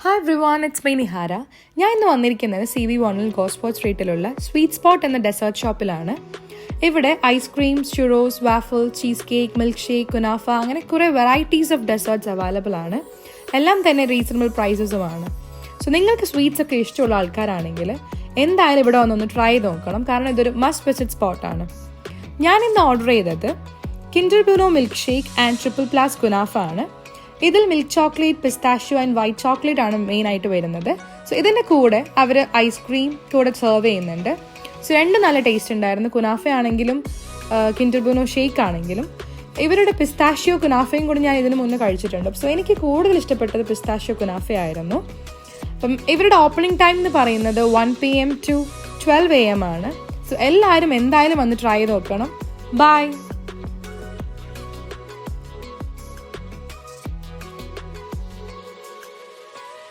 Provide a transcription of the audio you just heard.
Hi everyone, it's me Nihara. ഞാൻ ഇന്ന് വന്നിരിക്കുന്നത് CV1 ഗോസ്പോർട്ട് സ്ട്രീറ്റിലുള്ള സ്വീറ്റ് സ്പോട്ട് എന്ന ഡെസേർട്ട് ഷോപ്പിലാണ്. ഇവിടെ ice cream, churros, waffle, cheese cake, milkshake, kunafa അങ്ങനെ കുറേ വെറൈറ്റീസ് ഓഫ് ഡെസേർട്ട്സ് അവൈലബിൾ ആണ്. എല്ലാം തന്നെ റീസണബിൾ പ്രൈസസുമാണ്. സോ നിങ്ങൾക്ക് സ്വീറ്റ്സ് ഒക്കെ ഇഷ്ടമുള്ള ആൾക്കാരാണെങ്കിൽ എന്തായാലും ഇവിടെ വന്നൊന്ന് ട്രൈ ചെയ്ത് നോക്കണം, കാരണം ഇതൊരു മസ്റ്റ് വിസിറ്റ് സ്പോട്ടാണ്. ഞാൻ ഇന്ന് ഓർഡർ ചെയ്തത് Kinder Bueno milkshake and triple plus kunafa ആണ്. ഇതിൽ milk chocolate, pistachio and white chocolate ആണ് മെയിൻ ആയിട്ട് വരുന്നത്. സോ ഇതിൻ്റെ കൂടെ അവർ ഐസ്ക്രീം കൂടെ സെർവ് ചെയ്യുന്നുണ്ട്. സോ രണ്ട് നല്ല ടേസ്റ്റ് ഉണ്ടായിരുന്നു. കുനാഫ ആണെങ്കിലും കിൻഡർ ബ്യൂനോ ഷേക്ക് ആണെങ്കിലും. ഇവരുടെ പിസ്താഷ്യോ കുനാഫയും കൂടി ഞാൻ ഇതിന് മുന്നേ കഴിച്ചിട്ടുണ്ട്. സോ എനിക്ക് കൂടുതൽ ഇഷ്ടപ്പെട്ടത് പിസ്താഷ്യോ കുനാഫ ആയിരുന്നു. അപ്പം ഇവരുടെ ഓപ്പണിംഗ് ടൈം എന്ന് പറയുന്നത് 1 PM to 12 AM ആണ്. സോ എല്ലാവരും എന്തായാലും വന്ന് ട്രൈ ചെയ്ത് നോക്കണം. ബൈ.